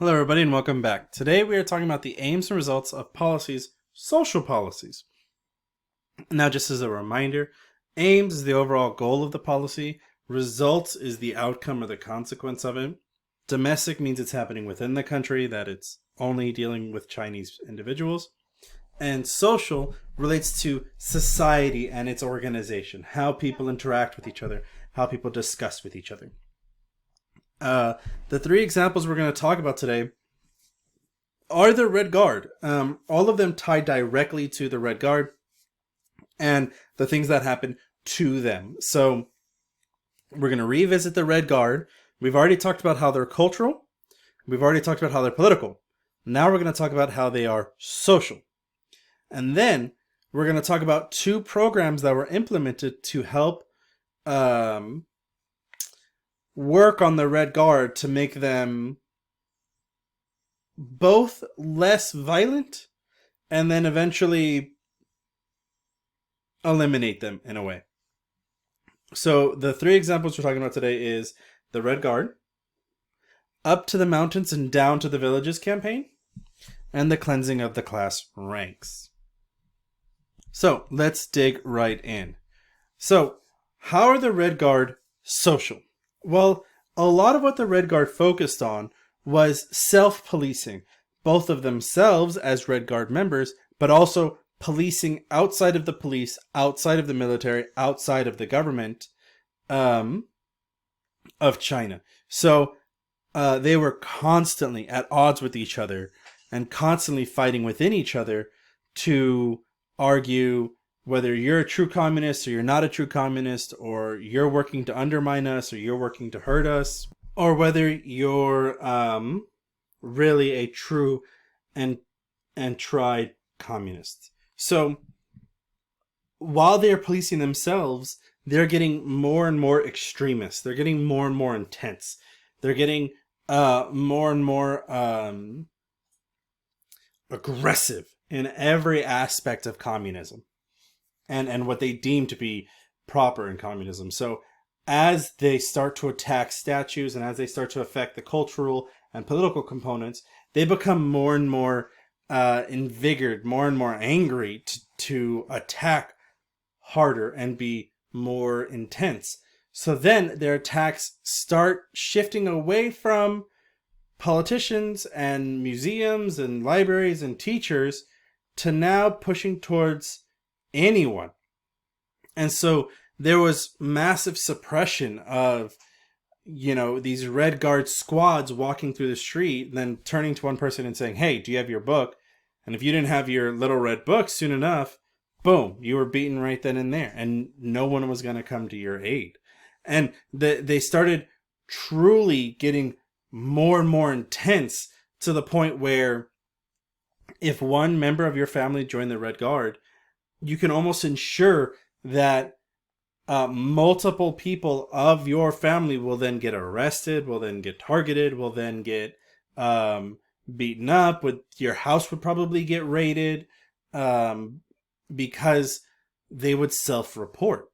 Hello, everybody, and welcome back. Today we are talking about the aims and results of policies, social policies. Now, just as a reminder, aims is the overall goal of the policy, results is the outcome or the consequence of it. Domestic means it's happening within the country, that it's only dealing with Chinese individuals. And social relates to society and its organization, how people interact with each other, how people discuss with each other. The three examples we're going to talk about today are the Red Guard. All of them tie directly to the Red Guard and the things that happen to them. So we're going to revisit the Red Guard. We've already talked about how they're cultural. We've already talked about how they're political. Now we're going to talk about how they are social. And then we're going to talk about two programs that were implemented to help work on the Red Guard to make them both less violent and then eventually eliminate them in a way. So the three examples we're talking about today is the Red Guard, Up to the Mountains and Down to the Villages campaign, and the cleansing of the class ranks. So let's dig right in. So how are the Red Guard social? Well, a lot of what the Red Guard focused on was self-policing, both of themselves as Red Guard members, but also policing outside of the police, outside of the military, outside of the government of China. So they were constantly at odds with each other and constantly fighting within each other to argue whether you're a true communist or you're not a true communist, or you're working to undermine us or you're working to hurt us, or whether you're really a true and tried communist. So while they're policing themselves, they're getting more and more extremist. They're getting more and more intense. They're getting more and more aggressive in every aspect of communism and what they deem to be proper in communism. So as they start to attack statues and as they start to affect the cultural and political components, they become more and more invigorated, more and more angry to attack harder and be more intense. So then their attacks start shifting away from politicians and museums and libraries and teachers to now pushing towards anyone. And so there was massive suppression of, these Red Guard squads walking through the street, then turning to one person and saying, "Hey, do you have your book?" And if you didn't have your little red book soon enough, boom, you were beaten right then and there, and no one was going to come to your aid. And they started truly getting more and more intense to the point where if one member of your family joined the Red Guard, you can almost ensure that multiple people of your family will then get arrested, will then get targeted, will then get beaten up. Your house would probably get raided because they would self-report.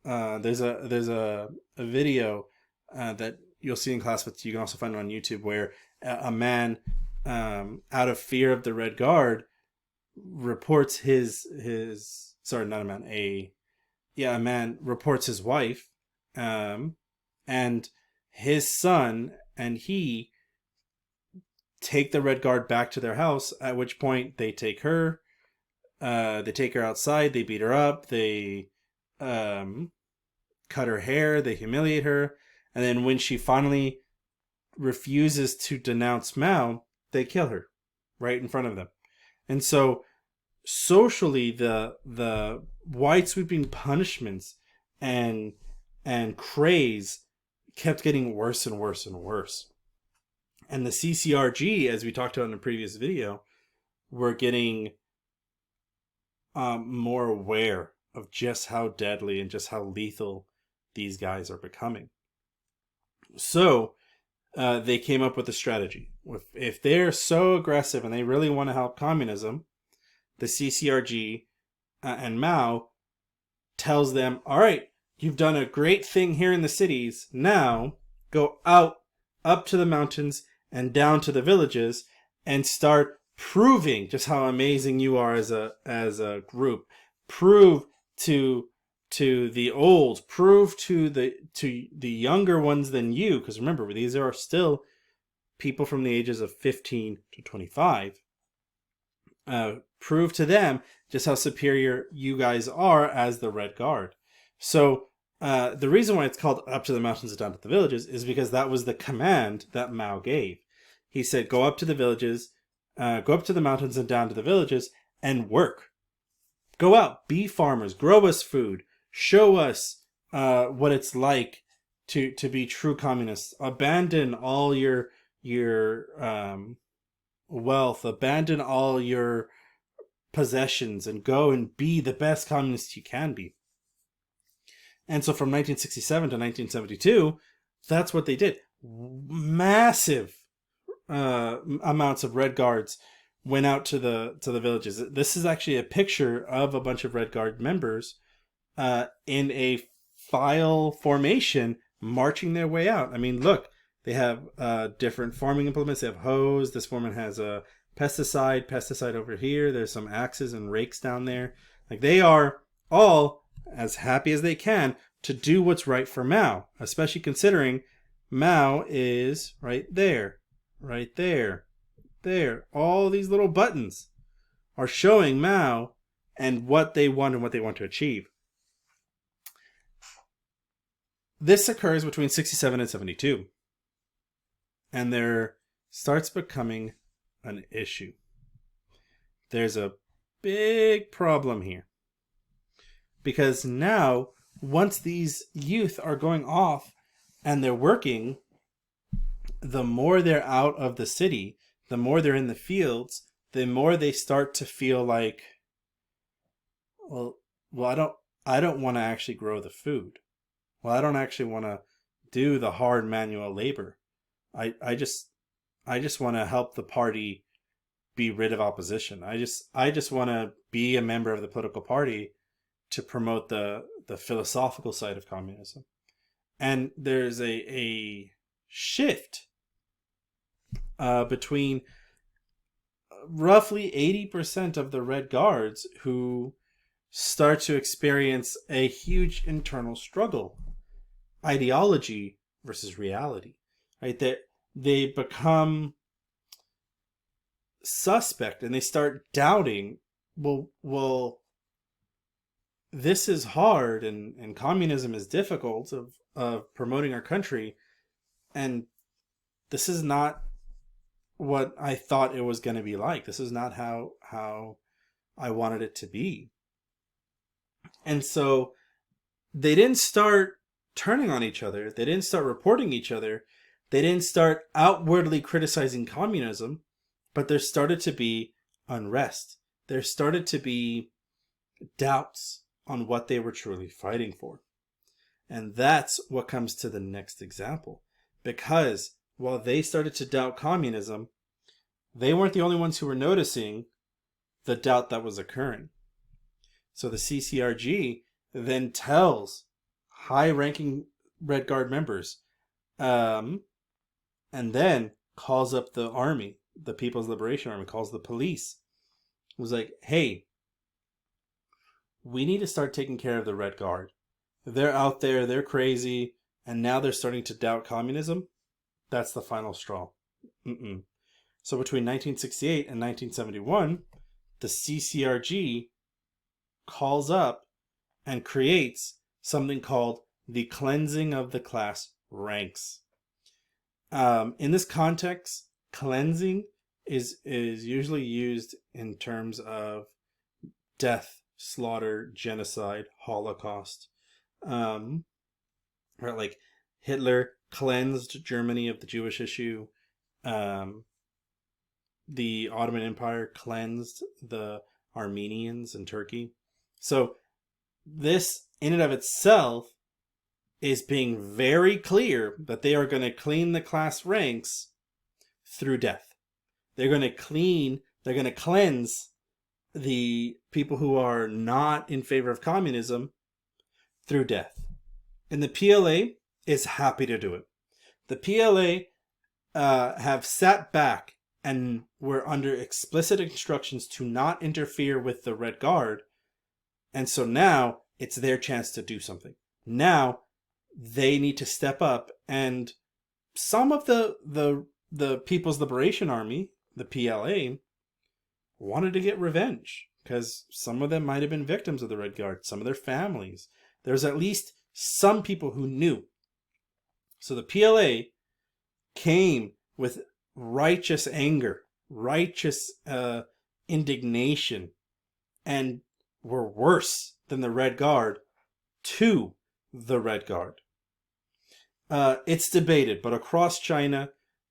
There's a video that you'll see in class, but you can also find it on YouTube, where a man, out of fear of the Red Guard, reports a man reports his wife, and his son and he take the Red Guard back to their house, at which point they take her outside, they beat her up, they cut her hair, they humiliate her, and then when she finally refuses to denounce Mao, they kill her right in front of them. And so socially, the wide sweeping punishments and craze kept getting worse and worse and worse. And the CCRG, as we talked about in the previous video, were getting more aware of just how deadly and just how lethal these guys are becoming. So they came up with a strategy. If they're so aggressive and they really want to help communism, the CCRG and Mao tells them, "All right, you've done a great thing here in the cities. Now go out, up to the mountains, and down to the villages and start proving just how amazing you are as a group. Prove to the old, prove to the younger ones than you, because remember, these are still people from the ages of 15 to 25. Prove to them just how superior you guys are as the Red Guard. So the reason why it's called Up to the Mountains and Down to the Villages is because that was the command that Mao gave. He said, go up to the villages, go up to the mountains and down to the villages and work. Go out, be farmers, grow us food, show us what it's like to be true communists. Abandon all your wealth, abandon all your possessions, and go and be the best communist you can be. And so from 1967 to 1972, that's what they did. Massive amounts of Red Guards went out to the villages. This is actually a picture of a bunch of Red Guard members in a file formation marching their way out. I mean, look, they have different farming implements. They have hoes. This foreman has a pesticide over here. There's some axes and rakes down there. Like, they are all as happy as they can to do what's right for Mao, especially considering Mao is right there, right there, there. All these little buttons are showing Mao and what they want and what they want to achieve. This occurs between 67 and 72. And there starts becoming an issue. There's a big problem here. Because now, once these youth are going off and they're working, the more they're out of the city, the more they're in the fields, the more they start to feel like, well, I don't want to actually grow the food. Well, I don't actually want to do the hard manual labor. I just want to help the party be rid of opposition. I just want to be a member of the political party to promote the philosophical side of communism. And there's a shift between roughly 80% of the Red Guards who start to experience a huge internal struggle. Ideology versus reality. Right? They become suspect and they start doubting, well, this is hard and communism is difficult of promoting our country, and this is not what I thought it was going to be like. This is not how I wanted it to be. And so they didn't start turning on each other. They didn't start reporting each other. They didn't start outwardly criticizing communism, but there started to be unrest. There started to be doubts on what they were truly fighting for. And that's what comes to the next example. Because while they started to doubt communism, they weren't the only ones who were noticing the doubt that was occurring. So the CCRG then tells high-ranking Red Guard members, and then calls up the army, the People's Liberation Army, calls the police. It was like, hey, we need to start taking care of the Red Guard. They're out there, they're crazy, and now they're starting to doubt communism. That's the final straw. So between 1968 and 1971, the CCRG calls up and creates something called the cleansing of the class ranks. In this context, cleansing is usually used in terms of death, slaughter, genocide, Holocaust. Right, like Hitler cleansed Germany of the Jewish issue. The Ottoman Empire cleansed the Armenians in Turkey. So this, in and of itself, is being very clear that they are going to clean the class ranks through death. They're going to cleanse the people who are not in favor of communism through death. And the PLA is happy to do it. The PLA have sat back and were under explicit instructions to not interfere with the Red Guard. And so now it's their chance to do something. Now they need to step up, and some of the People's Liberation Army, the PLA, wanted to get revenge because some of them might have been victims of the Red Guard, some of their families. There's at least some people who knew. So the PLA came with righteous anger, righteous indignation, and were worse than the Red Guard to the Red Guard. It's debated, but across China,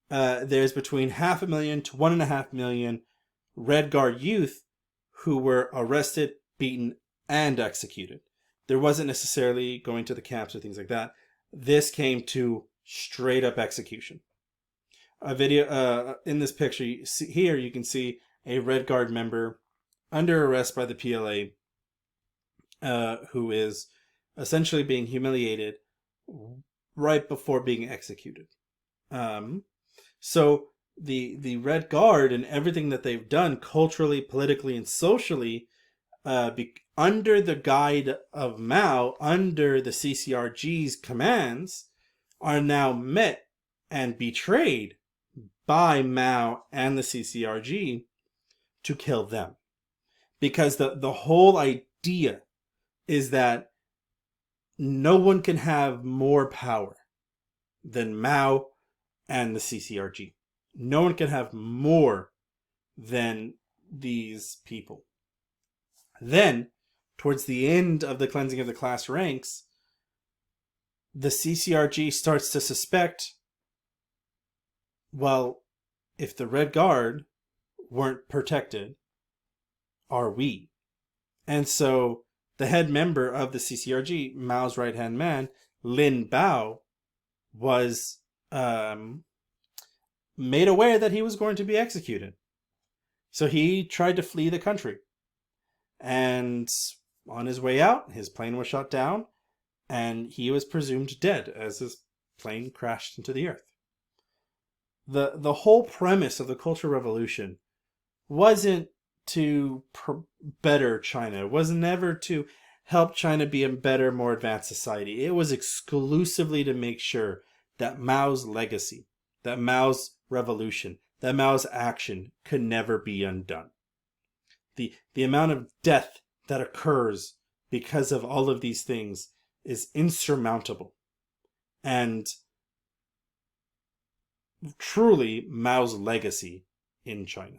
there's between 500,000 to 1.5 million Red Guard youth who were arrested, beaten, and executed. There wasn't necessarily going to the camps or things like that. This came to straight up execution. A video in this picture here, you can see a Red Guard member under arrest by the PLA, who is essentially being humiliated right before being executed. So the Red Guard and everything that they've done culturally, politically, and socially, under the guide of Mao, under the CCRG's commands, are now met and betrayed by Mao and the CCRG to kill them. Because the whole idea is that no one can have more power than Mao and the CCRG. No one can have more than these people. Then, towards the end of the cleansing of the class ranks, the CCRG starts to suspect, well, if the Red Guard weren't protected, are we? And so the head member of the CCRG, Mao's right-hand man, Lin Bao, was made aware that he was going to be executed. So he tried to flee the country. And on his way out, his plane was shot down, and he was presumed dead as his plane crashed into the earth. The whole premise of the Cultural Revolution wasn't to better China. It was never to help China be a better, more advanced society. It was exclusively to make sure that Mao's legacy, that Mao's revolution, that Mao's action could never be undone. The amount of death that occurs because of all of these things is insurmountable. And truly Mao's legacy in China.